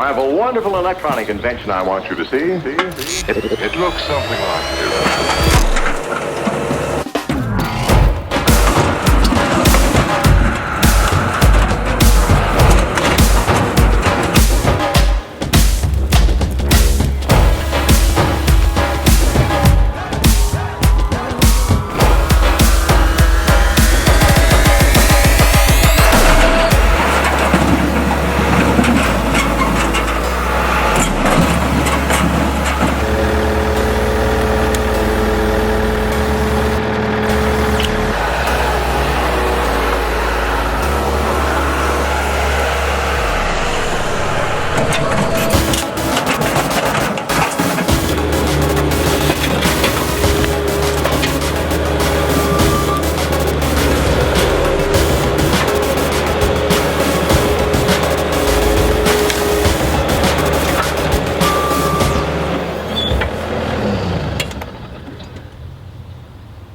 I have a wonderful electronic invention I want you to see. It looks something like this.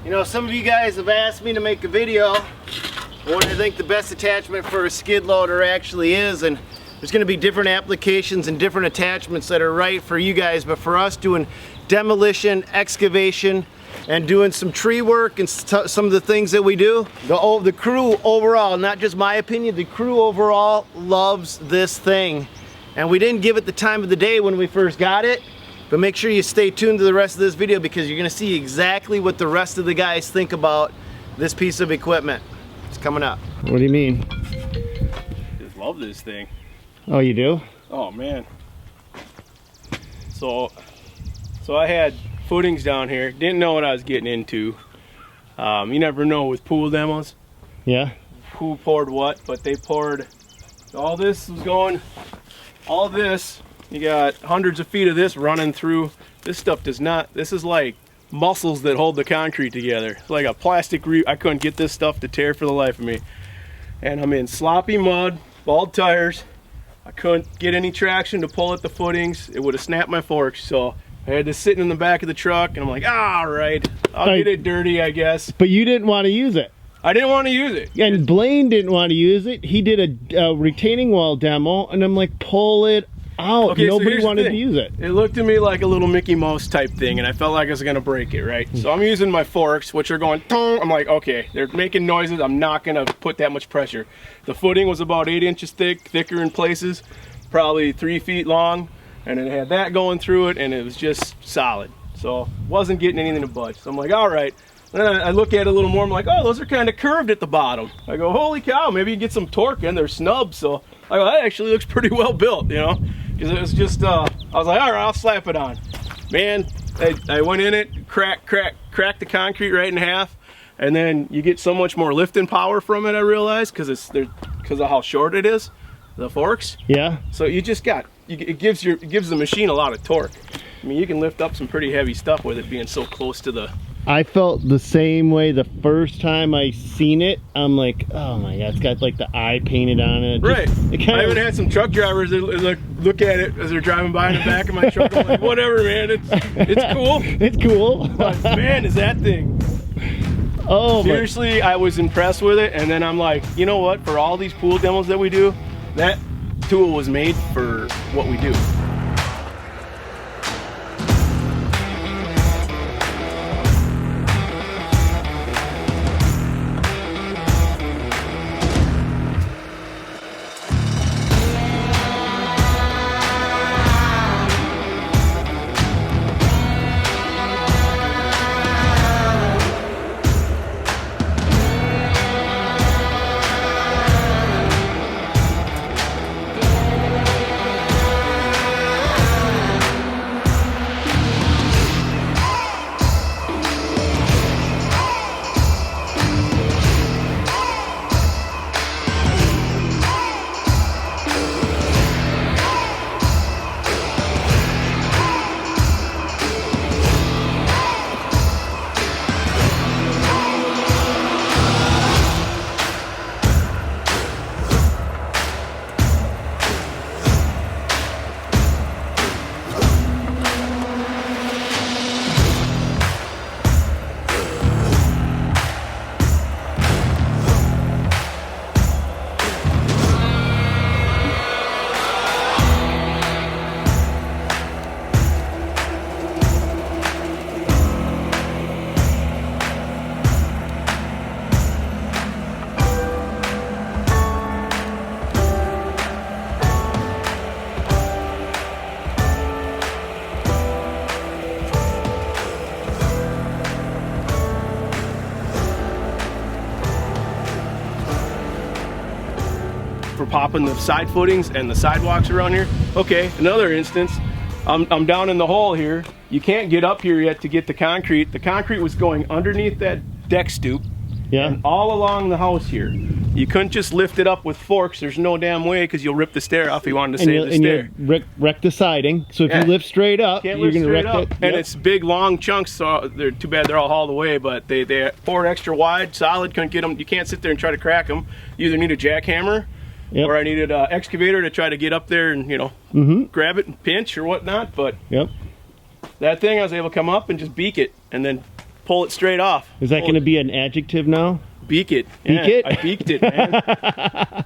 You know, some of you guys have asked me to make a video what I think the best attachment for a skid loader actually is, and there's going to be different applications and different attachments that are right for you guys, but for us doing demolition, excavation, and doing some tree work and some of the things that we do, the crew overall, not just my opinion, the crew overall loves this thing. And we didn't give it the time of the day when we first got it, but make sure you stay tuned to the rest of this video because you're going to see exactly what the rest of the guys think about this piece of equipment. It's coming up. What do you mean? Just love this thing. Oh, you do? Oh man. So I had footings down here. Didn't know what I was getting into. You never know with pool demos. Yeah. Who poured what, but they poured. All this was going. All this. You got hundreds of feet of this running through. This stuff does not. This is like muscles that hold the concrete together. It's like a plastic I couldn't get this stuff to tear for the life of me. And I'm in sloppy mud, bald tires. I couldn't get any traction to pull at the footings. It would have snapped my forks. So I had this sitting in the back of the truck, and I'm like, all right, I'll get it dirty, I guess. But you didn't want to use it. I didn't want to use it. And Blaine didn't want to use it. He did a retaining wall demo, and I'm like, pull it out. Okay, nobody so wanted to use it. It looked to me like a little Mickey Mouse type thing, and I felt like I was gonna break it, right? So I'm using my forks, which are going, I'm like, okay, they're making noises. I'm not gonna put that much pressure. The footing was about 8 inches thick, thicker in places, probably 3 feet long, and it had that going through it, and it was just solid. So wasn't getting anything to budge. So I'm like, all right. And then I look at it a little more. I'm like, oh, those are kind of curved at the bottom. I go, holy cow, maybe you get some torque in. They're snubs. So I go, that actually looks pretty well built, you know? Because it was just, I was like, all right, I'll slap it on. Man, I went in it, cracked the concrete right in half, and then you get so much more lifting power from it, I realized, because of how short it is, the forks. Yeah. So you just got, it gives the machine a lot of torque. I mean, you can lift up some pretty heavy stuff with it being so close to the... I felt the same way the first time I seen it. I'm like, oh my god, it's got like the eye painted on it. Right. I even had some truck drivers that look at it as they're driving by in the back of my truck. I'm like, whatever, man, it's cool. It's cool. But man, is that thing. Oh, seriously, I was impressed with it, and then I'm like, you know what? For all these pool demos that we do, that tool was made for what we do. popping the side footings and the sidewalks around here. Okay, another instance, I'm down in the hole here. You can't get up here yet to get the concrete. The concrete was going underneath that deck stoop. Yeah. And all along the house here. You couldn't just lift it up with forks. There's no damn way, because you'll rip the stair off if you wanted to save the stair. And wreck the siding. So if you lift straight up, you're going to wreck it. And it's big, long chunks, so they're too bad they're all hauled away, but they poured extra wide, solid, couldn't get them. You can't sit there and try to crack them. You either need a jackhammer, or I needed an excavator to try to get up there and, you know, grab it and pinch or whatnot, but that thing, I was able to come up and just beak it, and then pull it straight off. Is that going to be an adjective now? Beak it. Beak it? I beaked it, man.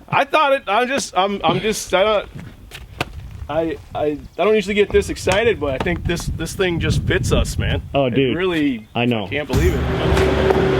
I thought it. I don't usually get this excited, but I think this thing just fits us, man. Oh, dude. It really. I know. I can't believe it.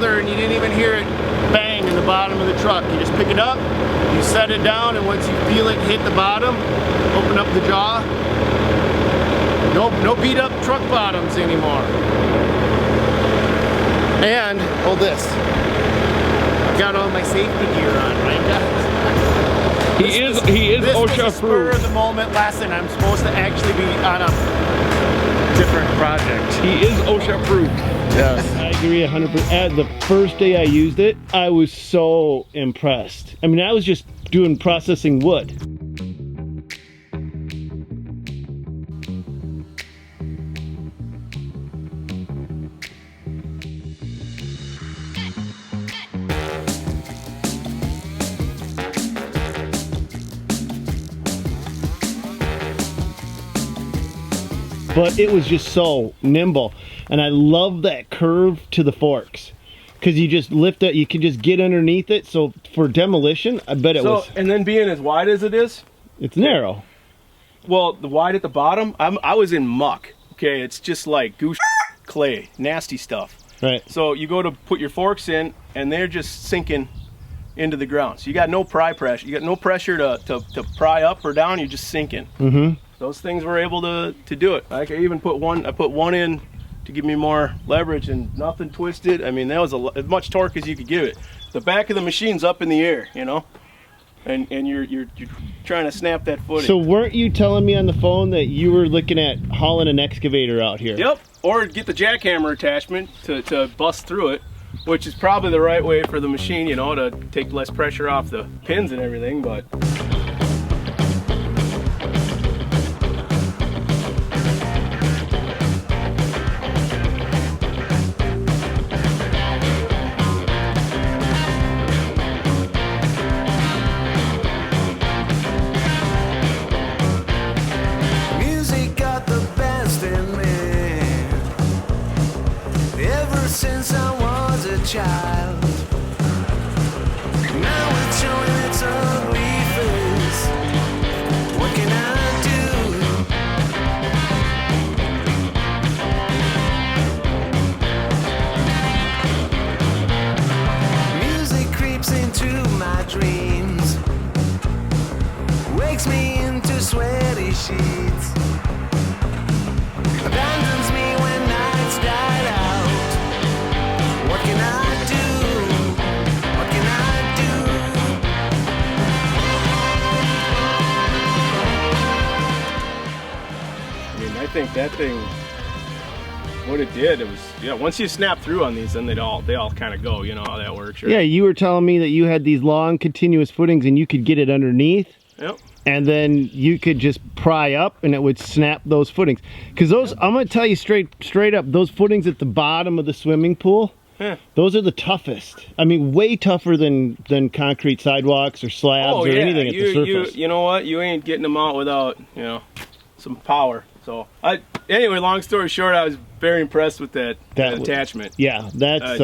And you didn't even hear it bang in the bottom of the truck. You just pick it up, you set it down, and once you feel it hit the bottom, open up the jaw. No beat up truck bottoms anymore. And hold this. I've got all my safety gear on, right guys? He is OSHA approved. Spur of the moment lesson. I'm supposed to actually be on a different project. He is OSHA approved. Yes. I agree 100%. The first day I used it, I was so impressed. I mean, I was just doing processing wood. But it was just so nimble. And I love that curve to the forks. Because you just lift it, you can just get underneath it. So for demolition, I bet it was... And then being as wide as it is? It's narrow. Well, the wide at the bottom, I was in muck. Okay, it's just like goose clay, nasty stuff. Right. So you go to put your forks in, and they're just sinking into the ground. So you got no pry pressure. You got no pressure to pry up or down. You're just sinking. Mm-hmm. Those things were able to do it. I even put one in to give me more leverage, and nothing twisted. I mean, that was as much torque as you could give it. The back of the machine's up in the air, you know, and you're trying to snap that footing. So weren't you telling me on the phone that you were looking at hauling an excavator out here? Yep. Or get the jackhammer attachment to bust through it, which is probably the right way for the machine, you know, to take less pressure off the pins and everything, but. Since I was a child, now it's showing its ugly face. What can I do? Music creeps into my dreams, wakes me into sweaty sheets, abandons me when nights died out. What can I do? What can I do? I mean, I think that thing, what it did, it was, yeah, once you snap through on these, then they all kind of go, you know how that works, right? Yeah, you were telling me that you had these long continuous footings and you could get it underneath. Yep. And then you could just pry up and it would snap those footings. Because those, I'm going to tell you straight up, those footings at the bottom of the swimming pool, those are the toughest. I mean, way tougher than concrete sidewalks or slabs or anything at the surface. You know what? You ain't getting them out without, you know, some power. So anyway, long story short, I was very impressed with that attachment. Yeah, that's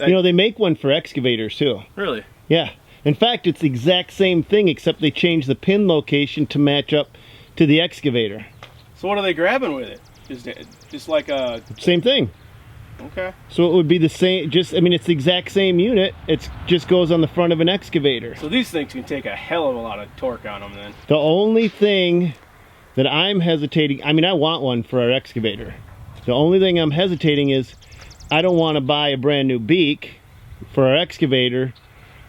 you know, they make one for excavators too. Really? Yeah. In fact, it's the exact same thing except they changed the pin location to match up to the excavator. So what are they grabbing with it? Just like a... Same thing. Okay. So it would be the same, I mean, it's the exact same unit. It just goes on the front of an excavator. So these things can take a hell of a lot of torque on them then. The only thing that I'm hesitating, I mean, I want one for our excavator. The only thing I'm hesitating is I don't want to buy a brand new beak for our excavator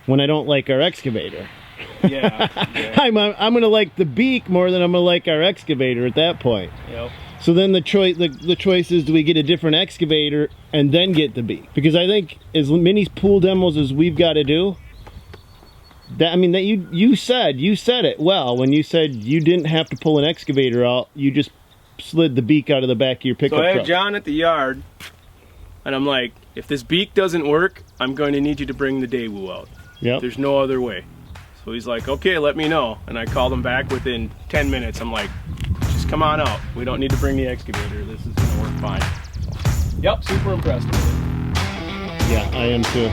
when I don't like our excavator. Yeah. I'm going to like the beak more than I'm going to like our excavator at that point. Yep. So then the choice is, do we get a different excavator and then get the beak? Because I think as many pool demos as we've got to do, that, I mean, that you said it well when you said you didn't have to pull an excavator out, you just slid the beak out of the back of your pickup truck. So I truck. had John at the yard, and I'm like, if this beak doesn't work, I'm going to need you to bring the Daewoo out. Yep. There's no other way. So he's like, okay, let me know. And I called him back within 10 minutes. I'm like, just come on out. We don't need to bring the excavator. This is gonna work fine. So, yep, super impressed with it. Yeah, I am too.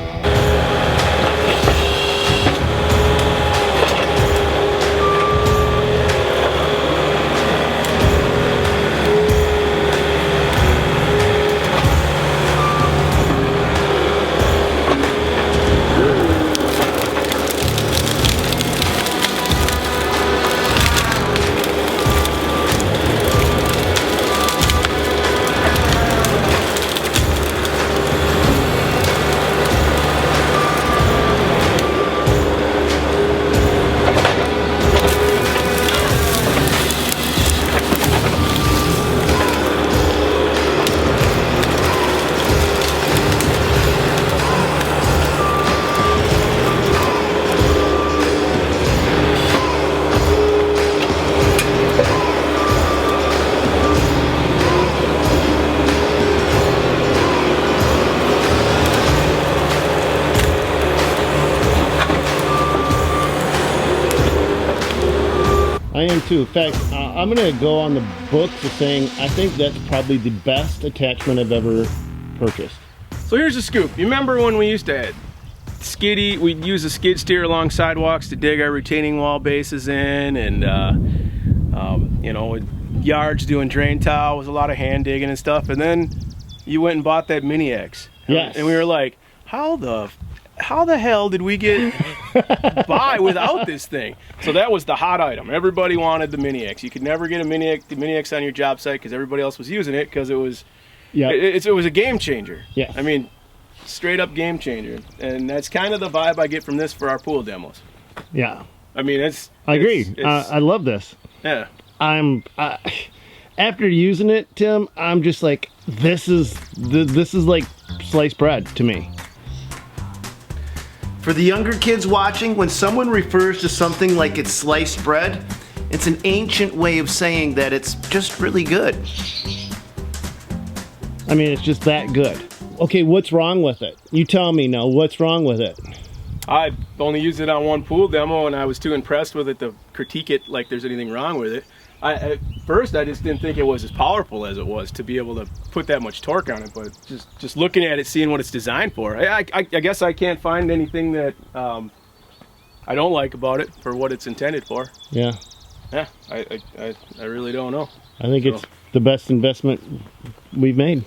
I am too. In fact, I'm going to go on the books of saying I think that's probably the best attachment I've ever purchased. So here's the scoop. You remember when we used to we'd use a skid steer along sidewalks to dig our retaining wall bases in, and you know, yards doing drain tile was a lot of hand digging and stuff. And then you went and bought that Mini X. Yes. And we were like, how the hell did we get by without this thing? So that was the hot item. Everybody wanted the Mini X. You could never get the Mini X on your job site because everybody else was using it, because it was it was a game changer. Yes. I mean, straight up game changer. And that's kind of the vibe I get from this for our pool demos. Yeah. I mean, I agree. I love this. Yeah. After using it, Tim, I'm just like, this is like sliced bread to me. For the younger kids watching, when someone refers to something like it's sliced bread, it's an ancient way of saying that it's just really good. I mean, it's just that good. Okay, what's wrong with it? You tell me now, what's wrong with it? I only used it on one pool demo, and I was too impressed with it to critique it like there's anything wrong with it. At first, I just didn't think it was as powerful as it was to be able to put that much torque on it, but just looking at it, seeing what it's designed for, I guess I can't find anything that I don't like about it for what it's intended for. Yeah. Yeah, I really don't know. I think it's the best investment we've made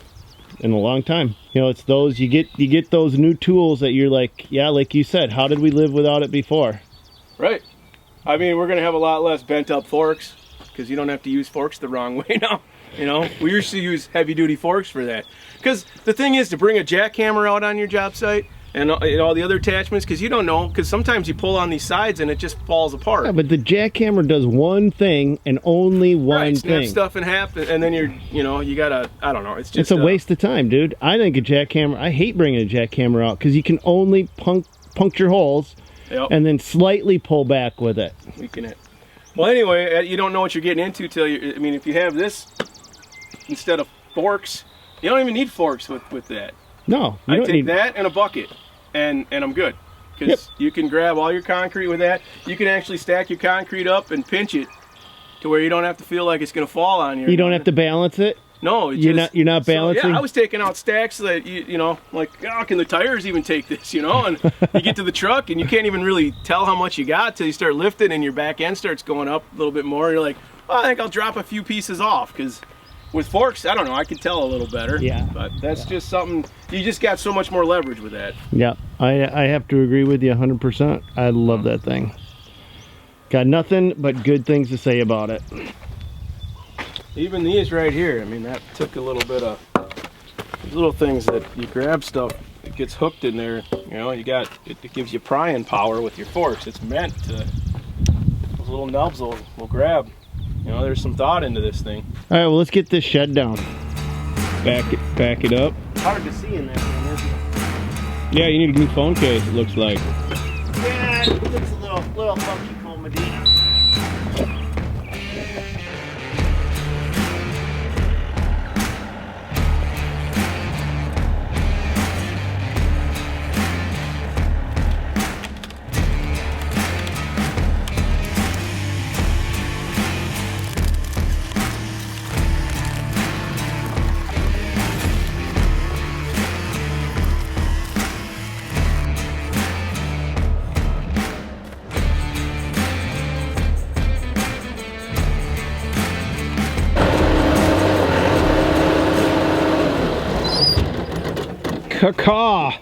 in a long time. You know, it's those, you get those new tools that you're like, yeah, like you said, how did we live without it before? Right. I mean, we're going to have a lot less bent up forks, because you don't have to use forks the wrong way now. You know, we used to use heavy duty forks for that. Because the thing is, to bring a jackhammer out on your job site and all the other attachments, because you don't know, because sometimes you pull on these sides and it just falls apart. Yeah, but the jackhammer does one thing and only one snap thing. Stuff in half, and then you gotta, I don't know, it's just... It's a waste of time, dude. I think a jackhammer, I hate bringing a jackhammer out, because you can only puncture holes and then slightly pull back with it. Well, anyway, you don't know what you're getting into till you. I mean, if you have this instead of forks, you don't even need forks with that. No, you I don't take need that and a bucket, and I'm good. Because you can grab all your concrete with that. You can actually stack your concrete up and pinch it to where you don't have to feel like it's going to fall on you. You don't have to balance it. No, You're not balancing. Yeah, I was taking out stacks that you know, like, oh, can the tires even take this? You know, and you get to the truck and you can't even really tell how much you got till you start lifting and your back end starts going up a little bit more. And you're like, oh, I think I'll drop a few pieces off, because with forks, I don't know, I can tell a little better. Yeah. But that's just something, you just got so much more leverage with that. Yeah, I have to agree with you 100%. I love that thing. Got nothing but good things to say about it. Even these right here, I mean, that took a little bit of little things that you grab stuff, it gets hooked in there. You know, you got, it gives you prying power with your forks. It's meant to, those little nubs will grab. You know, there's some thought into this thing. All right, well, let's get this shed down. Back it up. Hard to see in that thing, isn't it? Yeah, you need a new phone case, it looks like. Yeah, it looks a little funky, Cole Medina. Caw.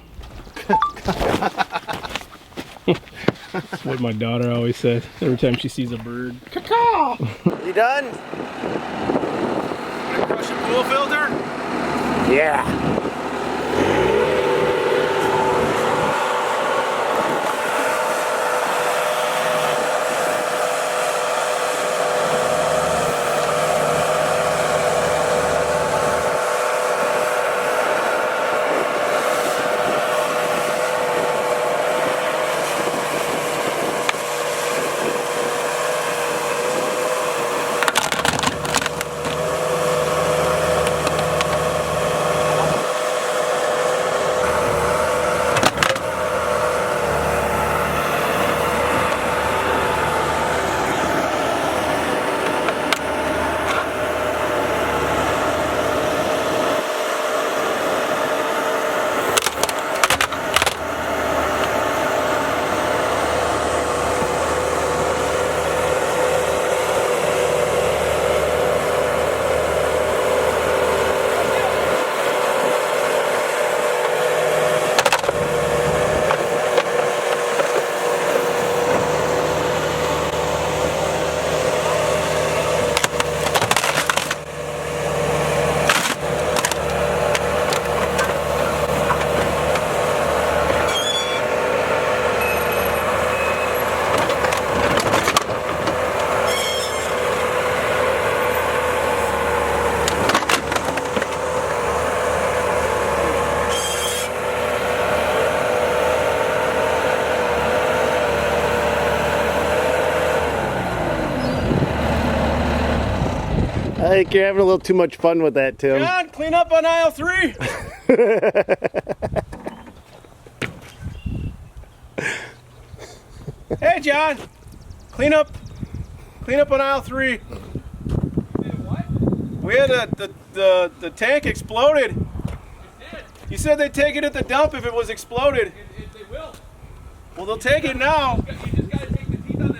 That's what my daughter always says every time she sees a bird. Caw. You done? Crush a pool filter? Yeah. I think you're having a little too much fun with that, Tim. John, clean up on aisle 3. Hey, John, clean up on aisle 3. What? We had the tank exploded. It did. You said they'd take it at the dump if it was exploded. They will. Well, they'll take it now.